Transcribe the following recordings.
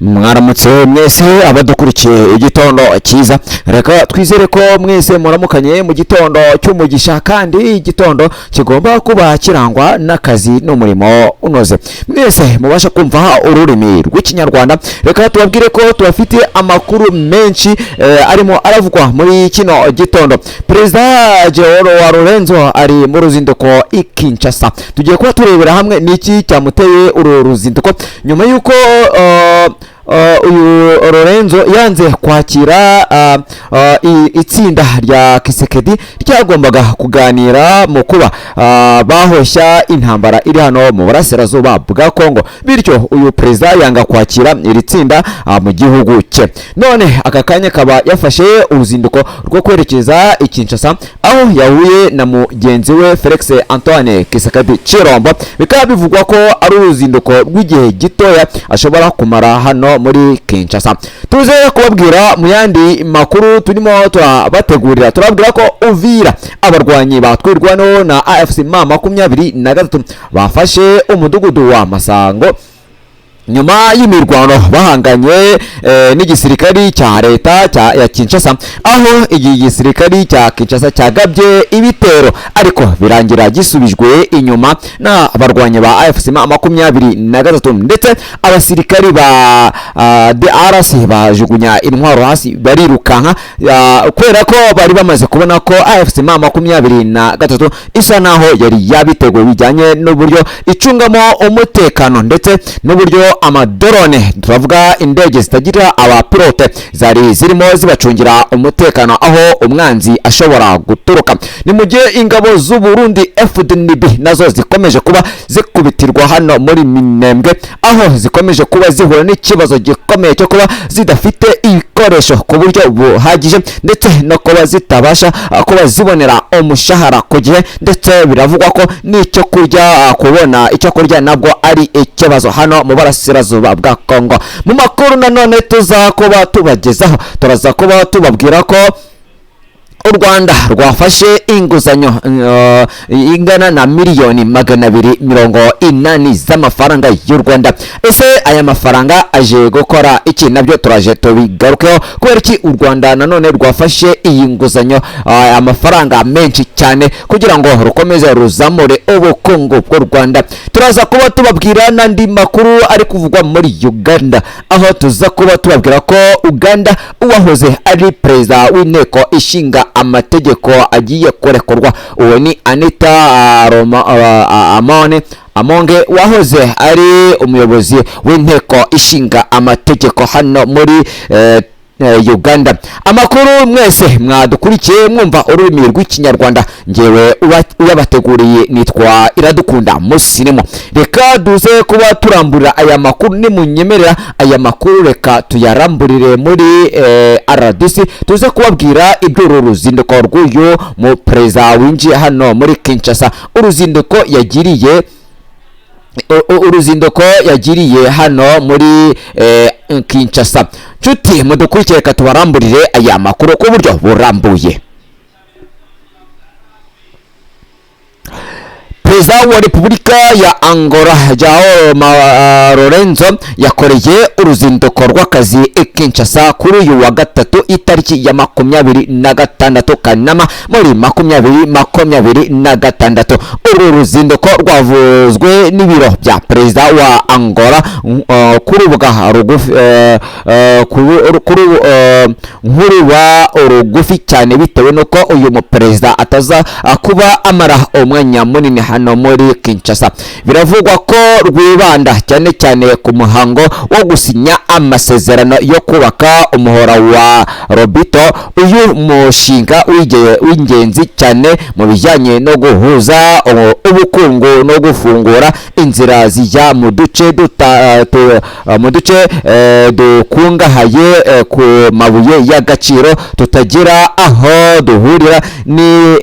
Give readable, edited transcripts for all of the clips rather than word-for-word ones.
Mwaramutse mwese abadukurikiye igitondo cyiza, reka twizere ko mwese muramukanye mu gitondo cy'umugisha kandi igitondo kigomba kuba kirangwa n'akazi n'umurimo unoze. Mwese mubasha kumva ururimi rw'ikinyarwanda, reka tubabwire ko tubafite amakuru menshi arimo aravugwa muri kino gitondo. Perezida Joao Lorenzo ari mu ruzinduko i Kinshasa. Tugiye kuba turebera hamwe niki cyamuteye uru ruzinduko nyuma yuko uyu Lorenzo yanze kwakira itsinda rya Kisekedi ryagombaga kuganira mu kuba bahoshya intambara iri hano mu burasirazuba bwa Kongo, bityo uyu perezida yanga kwakira iri tsinda mu gihugu cye. None aka kanya kaba yafashe uruzinduko rwo kwerekeza i Kinshasa, aho yahuye na mugenzi we Felix Antoine Kisekedi Chirombo. Bikaba bivugwa ko ari uruzinduko rw'igihe gitoya ashobora kumara hano muri Kinshasa. Tuze kubabwira mu yandi makuru turimo bategurira, turabwira ko Uvira abarwanyi batwirwano na AFC M23 bafashe umudugudu wa Masango nyuma y'imirwano bahanganye n'igisirikari cya leta ya Kinshasa, aho iki gisirikari cya Kinshasa cyagabye ibitero ariko birangira gisubijwe inyuma na abarwanyi ba AFC M23 ndetse abasirikari ba DRC bajugunya intwaro hasi barirukanka kubera ko bari bamaze kubona ko AFC M23 isa naho yari yabiteguye bijyanye n'uburyo icungamo umutekano ndetse n'uburyo amadrone, turavuga indege zitagira abapilote, zari zirimo zibacungira umutekano aho umwanzi ashobora guturuka. Ni mu gihe ingabo z'u Burundi FDNB nazo zikomeje kuba zikubitirwa hano muri Minembwe, aho zikomeje kuba zihura n'ikibazo gikomeye cyo kuba zidafite ibikoresho ku buryo buhagije ndetse no kuba zitabasha kuba zibonera umushahara ku gihe, ndetse biravugwa ko n'icyo kurya kubona icyo kurya nabwo ari ikibazo hano mu burasirazuba bwa Kongo. Mu makuru nanone tuzakuba tubagezaho, turaza kuba tubabwira ko u Rwanda rwafashe inguzanyo ingana na miliyoni 280 z'amafaranga y'u Rwanda. Ese aya mafaranga aje gukora iki? Nabyo turaje tubigarukeho kubera iki u Rwanda nanone rwafashe iyi nguzanyo amafaranga menshi cyane kugira ngo rukomeze ruzamure ubukungu bw'u Rwanda. Turaza kuba tubabwira n'andi makuru ari kuvugwa muri Uganda, aho tuza kuba tubabwira ko Uganda uwahoze ari perezida w'inteko ishinga amategeko agiye kurekurwa. Uwo ni Anita Amonge wahoze ari umuyobozi w'inteko ishinga amategeko hano muri Uganda. Amakuru mwese mwadukurikiye mwumva ururimi rw'ikinyarwanda, ngewe uyabateguriye nitwa Iradukunda Musinemo. Reka duze kuba turamburira aya makuru, nimunyemerera aya makuru reka tuyaramburire muri RDC. Tuze kubabwira ibyo ruzinduko rw'uyu mu perezida winjiye hano muri Kinshasa, uruzinduko yagiriye hano muri Kinshasa. Nshuti mudukurikiye, reka tubaramburire aya makuru ku buryo burambuye. Perezida wa Repubulika ya Angola Joao Lorenzo yakoreye uruzinduko rw'akazi i Kinshasa kuri uyu wa gatatu itariki ya 26 Kanama muri 2026. Uru ruzinduko rwavuzwe n'ibiro bya perezida wa Angola ku rubuga rugufi cyane, bitewe nuko uyu muperezida ataza kuba amara umwanya munini hano muri Kinshasa. Biravugwa ko rwibanda cyane cyane ku muhango wo gusinya amasezerano yo kubaka umuhora wa Lobito, uyu mushinga w'ingenzi cyane mu bijyanye no guhuza ubukungu no gufungura inzira zijya mu duce dukungahaye ku mabuye y'agaciro tutagira aho duhurira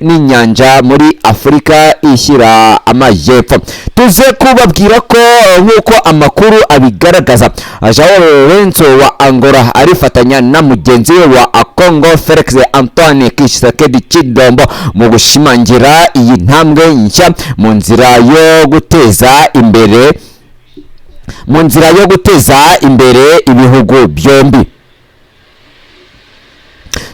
n'inyanja muri Afurika ishyira amajyepfo. Tuze kubabwira ko nk'uko amakuru abigaragaza, Joao Lorenzo wa Angola arifatanya na mugenzi we wa Kongo Felix Antoine Kisekedi Chilombo mu gushimangira iyi ntambwe nshya mu nzira yo guteza imbere mu nzira yo guteza imbere ibihugu byombi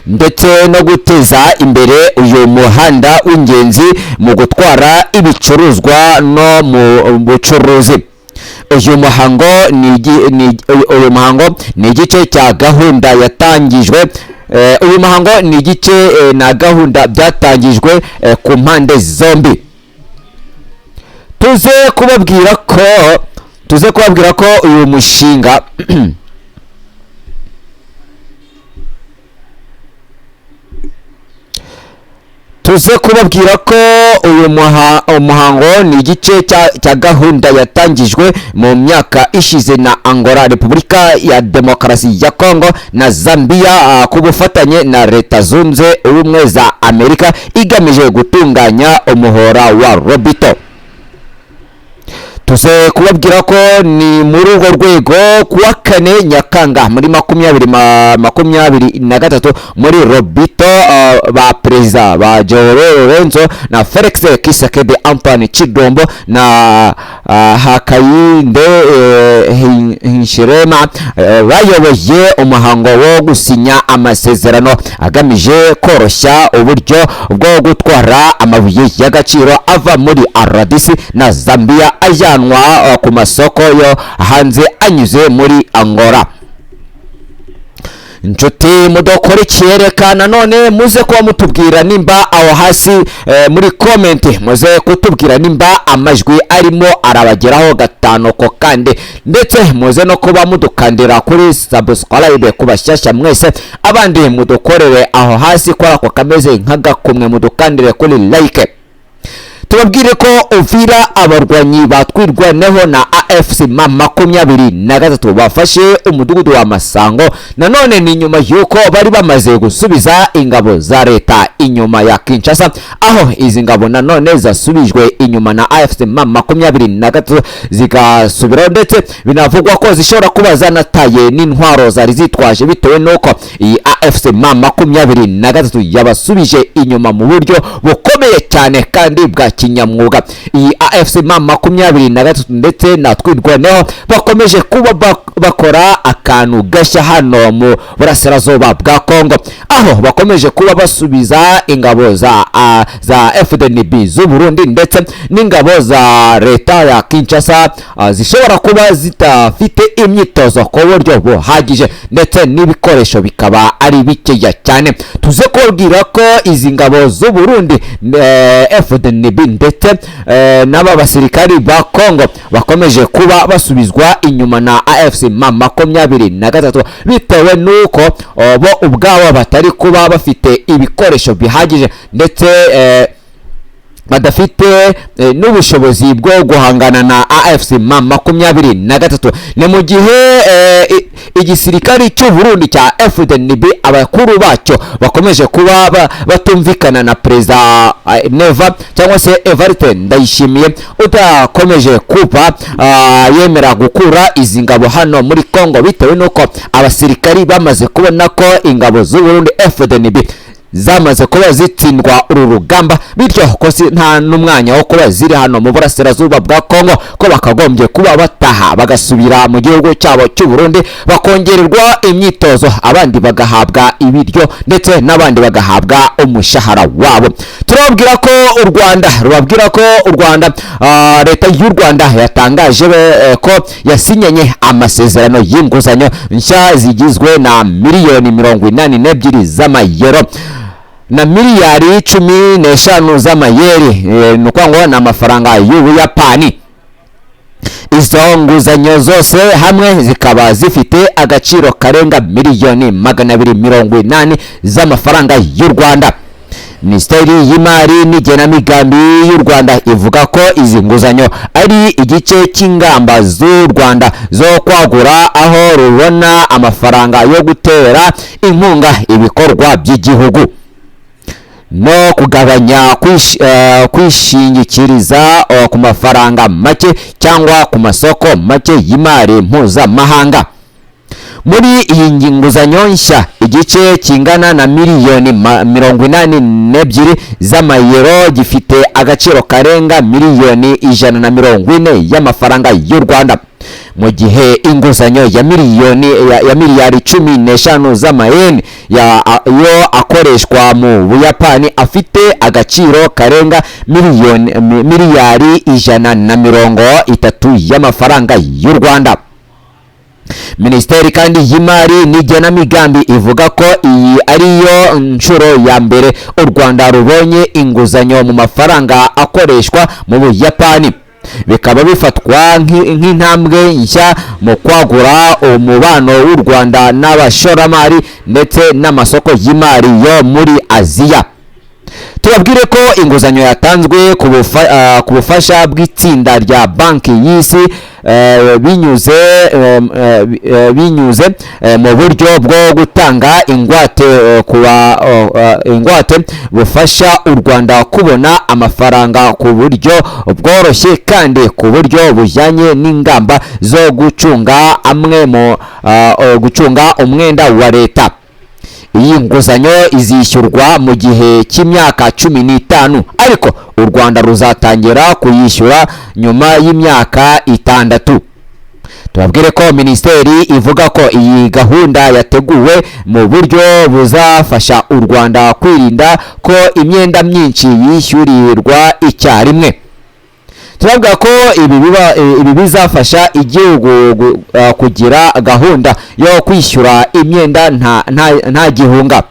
ndetse no guteza imbere uyu muhanda w'ingenzi mu gutwara ibicuruzwa no mu bucuruzi. Uyu muhango ni igice cya gahunda yatangijwe uyu muhango ni igice na gahunda byatangijwe ku mpande zombi. tuze kubabwira ko uyu mushinga umuhango ni igice cya gahunda yatangijwe mu myaka ishize na Angola, Repubulika ya Demokarasi ya Kongo na Zambia ku bufatanye na Leta Zunze Ubumwe za Amerika igamije gutunganya umuhora wa Lobito. tuze kubabwira ko ni muri urwo rwego kuwa 4 Nyakanga muri 2023 muri Lobito ba perezida ba Joao Lorenzo na Felix Tshisekedi, Antoine Chilombo na Hakainde Hichilema bayoboye umuhango wo gusinya amasezerano agamije koroshya uburyo bwo gutwara amabuye y'agaciro ava muri RDC na Zambia ajyanwa ku masoko yo hanze anyuze muri Angola. Inshuti mudokurikiye, reka nanone muze kuba mutubwira nimba aho hasi muri comment muze kutubwira nimba amajwi arimo arabageraho gatano ko kandi ndetse muze no kuba mudukandira kuri subscribe ku bashyashya mwese, abandi mudukorere aho hasi kwa ako kameze nk'agakumwe mudukandire kuri like. Tubabwire ko Uvira abarwanyi batwirwaneho na AFC M23 bafashe umudugudu wa Masango. Nanone ni nyuma yuko bari bamaze gusubiza ingabo za leta inyuma ya Kinshasa, aho izi ngabo nanone zasubijwe inyuma na AFC M23 zigasubira, ndetse binavugwa ko zishobora kuba zanataye n'intwaro zari zitwaje bitewe nuko iyi AFC M23 yabasubije inyuma mu buryo bukomeye cyane kandi bwa kinyamwuga. Iyi AFC M23 ndetse na twirwaneho bakomeje kuba bakora akantu gashya hano mu burasirazuba bwa Kongo, aho bakomeje kuba basubiza ingabo za FDNB z'u Burundi ndetse n'ingabo za leta ya Kinshasa zishobora kuba zitafite imyitozo ku buryo buhagije ndetse n'ibikoresho bikaba ari bikeya cyane. tuze kubabwira ko izi ngabo z'u Burundi FDNB ndetse n'aba basirikari ba Kongo bakomeje kuba basubizwa inyuma na AFC M23 bitewe nuko bo ubwabo batari kuba bafite ibikoresho bihagije ndetse badafite n'ubushobozi bwo guhangana na AFC M23. ni mu gihe igisirikari cy'u Burundi cya FDNB abakuru bacyo bakomeje kuba batumvikana na Perezida Neva cyangwa se Evariste Ndayishimiye udakomeje kuba yemera gukura izi ngabo hano muri Kongo bitewe nuko abasirikari bamaze kubona ko ingabo z'u Burundi FDNB zamaze kuba zitsindwa uru rugamba, bityo ko nta n'umwanya wo kuba ziri hano mu burasirazuba bwa Kongo, ko bakagombye kuba bataha bagasubira mu gihugu cyabo cy'u Burundi bakongererwa imyitozo, abandi bagahabwa ibiryo ndetse n'abandi bagahabwa umushahara wabo. Turababwira ko u Rwanda leta y'u Rwanda yatangaje ko yasinyanye amasezerano y'inguzanyo nshya zigizwe na miliyoni 82 z'amayero na miliyari 15 z'amayeri, nuko ngo na amafaranga y'Ubuyapani. Izo nguzanyo zose hamwe zikaba zifite agaciro karenga miliyoni 280 z'amafaranga y'u Rwanda. Minisiteri y'Imari n'Igenamigambi y'u Rwanda ivuga ko izi nguzanyo ari igice cy'ingamba z'u Rwanda zo kwagura aho rubona amafaranga yo gutera inkunga ibikorwa by'igihugu no kugabanya kwishingikiriza ku mafaranga make cyangwa ku masoko make y'imari mpuzamahanga. Muri iyi nguzanyo nshya igice kingana na miliyoni 82 z'amayero gifite agaciro karenga miliyoni 140 y'amafaranga y'u Rwanda, mu gihe inguzanyo ya miliyari 15 z'amayeni yo akoreshwa mu Buyapani afite agaciro karenga miliyari 130 y'amafaranga y'u Rwanda. Minisiteri kandi y'imari n'igenamigambi ivuga ko iyi ariyo nshuro ya mbere u Rwanda rubonye inguzanyo mu mafaranga akoreshwa mu Buyapani, bikaba bifatwa nk'intambwe nshya mu kwagura umubano w'u Rwanda n'abashoramari ndetse n'amasoko y'imari yo muri Aziya. Tubabwire ko inguzanyo yatanzwe ku bufasha bw'itsinda rya banki y'isi binyuze mu buryo bwo gutanga ingwate bufasha u Rwanda kubona amafaranga ku buryo bworoshye kandi ku buryo bujyanye n'ingamba zo gucunga umwenda wa leta. Iyi nguzanyo izishyurwa mu gihe cy'imyaka 15, ariko u Rwanda ruzatangira kuyishyura nyuma y'imyaka 6. Tubabwire ko minisiteri ivuga ko iyi gahunda yateguwe mu buryo buzafasha u Rwanda kwirinda ko imyenda myinshi yishyurirwa icyarimwe. Turavuga ko ibi bizafasha igihugu kugira gahunda yo kwishyura imyenda nta gihunga,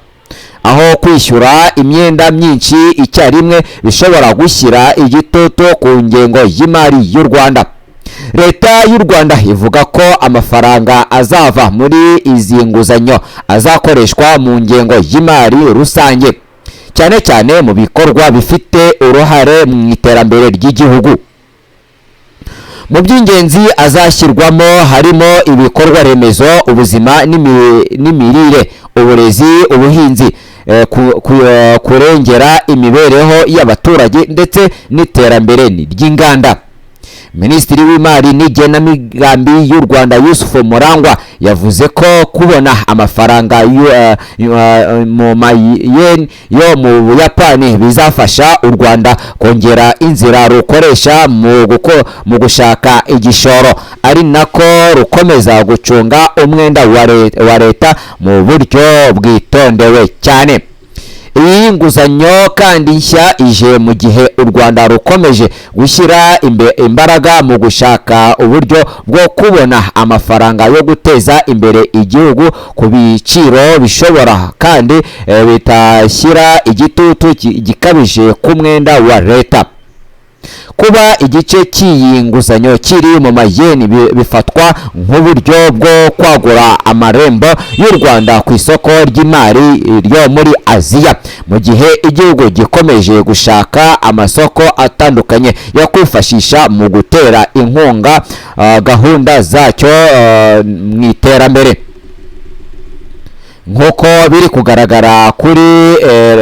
aho kwishyura imyenda myinshi icyarimwe bishobora gushyira igitutu ku ngengo y'imari y'u Rwanda. Leta y'u Rwanda ivuga ko amafaranga azava muri izi nguzanyo azakoreshwa mu ngengo y'imari rusange, cyane cyane mu bikorwa bifite uruhare mu iterambere ry'igihugu. Mu by'ingenzi azashyirwamo harimo ibikorwa remezo, ubuzima n'imirire, uburezi, ubuhinzi, kurengera imibereho y'abaturage ndetse n'iterambere ry'inganda. Minisitiri w'imari n'igenamigambi y'u Rwanda Yusuf Murangwa yavuze ko kubona amafaranga mu mayeni yo mu Buyapani bizafasha u Rwanda kongera inzira rukoresha mu gushaka igishoro, ari nako rukomeza gucunga umwenda wa leta mu buryo bwitondewe cyane. Iyi nguzanyo kandi nshya ije mu gihe u Rwanda rukomeje gushyira imbaraga mu gushaka uburyo bwo kubona amafaranga yo guteza imbere igihugu ku biciro bishobora kandi bitashyira igitutu gikabije ku mwenda wa leta. Kuba igice cy'iyi nguzanyo kiri mu mayeni bifatwa nk'uburyo bwo kwagura amarembo y'u Rwanda ku isoko ry'imari ryo muri Aziya, mu gihe igihugu gikomeje gushaka amasoko atandukanye yo kwifashisha mu gutera inkunga gahunda zacyo mu iterambere. Nk'uko biri kugaragara kuri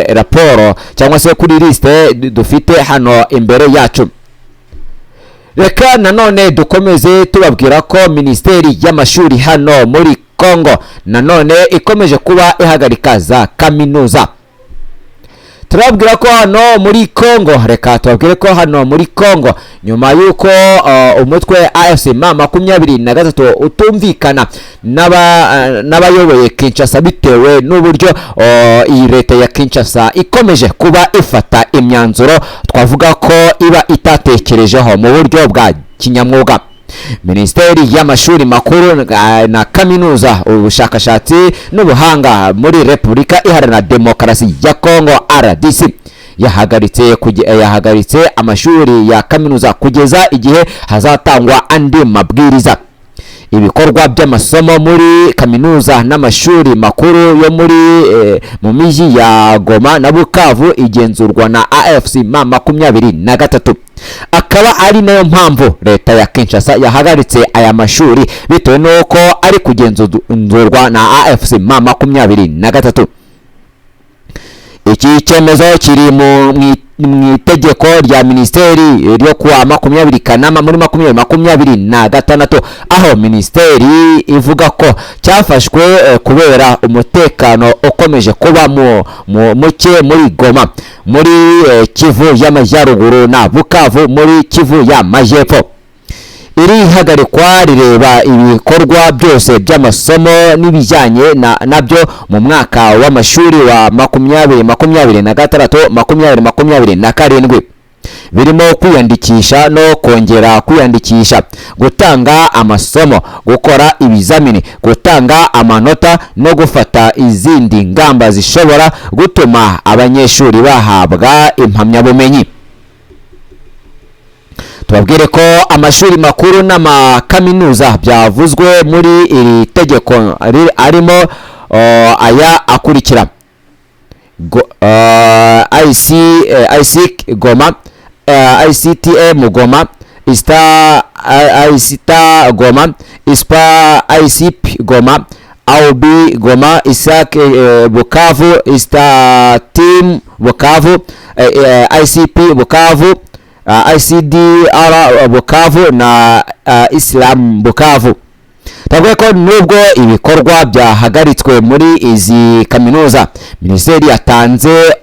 raporo cyangwa se kuri liste dufite hano imbere yacu. Reka nanone dukomeze tubabwira ko Minisiteri y'Amashuri hano muri Kongo nanone ikomeje kuba ihagarika za kaminuza. Turabwira ko hano muri Kongo, reka tubabwire ko hano muri Kongo nyuma yuko umutwe AFC M23 utumvikana n'abayoboye Kinshasa bitewe n'uburyo iyi leta ya Kinshasa ikomeje kuba ifata imyanzuro twavuga ko iba itatekerejeho mu buryo bwa kinyamwuga. Minisiteri y'Amashuri Makuru na Kaminuza, ubushakashatsi n'ubuhanga muri Repubulika Iharanira Demokarasi ya Kongo RDC yahagaritse amashuri ya kaminuza kugeza igihe hazatangwa andi mabwiriza. Ibikorwa by'amasomo muri kaminuza n'amashuri makuru yo mu miji ya Goma na Bukavu igenzurwa na AFC M23. Akaba ari nayo mpamvu leta ya Kinshasa yahagaritse aya mashuri bitewe n'uko ari kugenzurwa na AFC M23. Iki cyemezo kiri mu itegeko rya minisiteri ryo kuwa 20 Kanama muri 2026, aho minisiteri ivuga ko cyafashwe kubera umutekano ukomeje kuba muke muri Goma, muri Kivu y'Amajyaruguru na Bukavu muri Kivu y'Amajyepfo. Iri hagarikwa rireba ibikorwa byose by'amasomo n'ibijyanye nabyo mu mwaka w'amashuri wa 2026-2027, birimo kwiyandikisha no kongera kwiyandikisha, gutanga amasomo, gukora ibizamini, gutanga amanota no gufata izindi ngamba zishobora gutuma abanyeshuri bahabwa impamyabumenyi. Tubabwire ko amashuri makuru n'amakaminuza byavuzwe muri iri tegeko arimo aya akurikira: ICT Goma, ICTM Goma, ICTA Goma, ISPA ICP Goma, AUB Goma, ISAC Bukavu, ISTATIM Bukavu, ICP Bukavu, ICDR Bukavu na Islam Bukavu. Twavuga ko nubwo ibikorwa byahagaritswe muri izi kaminuza, minisiteri yatanze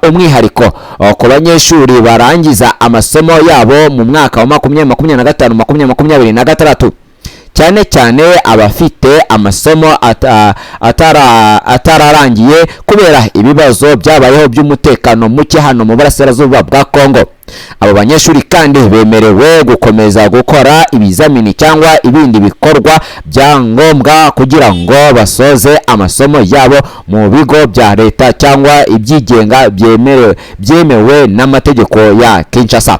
umwihariko ku banyeshuri barangiza amasomo yabo mu mwaka wa 2025-2026, cyane cyane abafite amasomo atararangiye kubera ibibazo byabayeho by'umutekano muke hano mu burasirazuba bwa Kongo. Abo banyeshuri kandi bemerewe gukomeza gukora ibizamini cyangwa ibindi bikorwa bya ngombwa kugira ngo basoze amasomo yabo mu bigo bya leta cyangwa ibyigenga byemewe n'amategeko ya Kinshasa.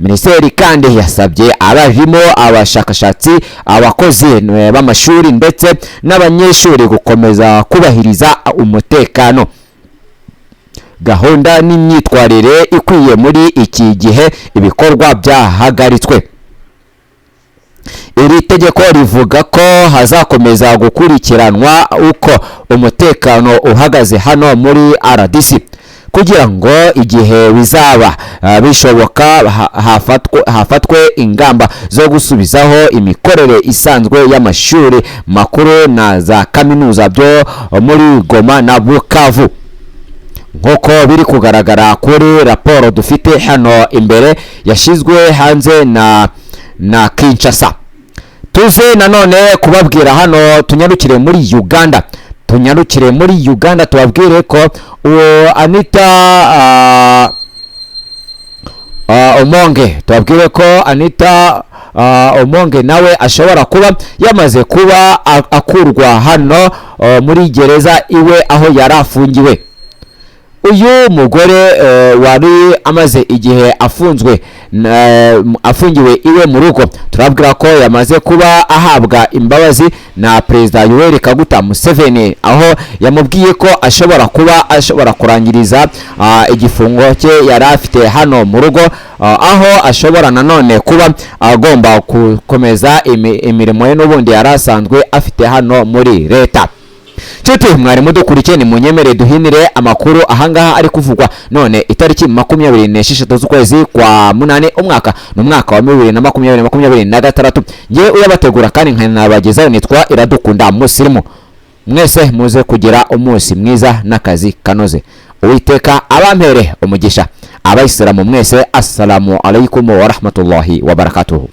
Minisiteri kandi yasabye abarimu, abashakashatsi, abakozi b'amashuri ndetse n'abanyeshuri gukomeza kubahiriza umutekano, gahunda n'imyitwarire ikwiye muri iki gihe ibikorwa byahagaritswe. Iri tegeko rivuga ko hazakomeza gukurikiranwa uko umutekano uhagaze hano muri RDC, kugira ngo igihe bizaba bishoboka hafatwe ingamba zo gusubizaho imikorere isanzwe y'amashuri makuru na za kaminuza byo muri Goma na Bukavu, nk'uko biri kugaragara kuri raporo dufite hano imbere yashyizwe hanze na Kinshasa. Tuze nanone kubabwira hano, tunyarukire muri Uganda, tubabwire ko Anita Omonge, tubabwire ko Anita Omonge nawe ashobora kuba yamaze kuba akurwa hano muri gereza iwe aho yari afungiwe. Uyu mugore wari amaze igihe afungiwe iwe mu rugo, turabwira ko yamaze kuba ahabwa imbabazi na Perezida Yoweri Kaguta Museveni, aho yamubwiye ko ashobora kurangiriza igifungo cye yari afite hano mu rugo, aho ashobora nanone kuba agomba gukomeza imirimo ye n'ubundi yari asanzwe afite hano muri leta. Nshuti mwari mudukurikiye, ni munyemere duhinire amakuru ahangaha ari kuvugwa none itariki 26 z'ukwezi kwa 8 umwaka n'umwaka wa 2026. Ngiye uyabategura kandi nkanabagezayo nitwa Iradukunda Musirimu. Mwese muze kugira umunsi mwiza n'akazi kanoze. Uwiteka abampere umugisha. Abayisilamu mwese assalamu alaikum wa rahmatullahi wa barakatuhu.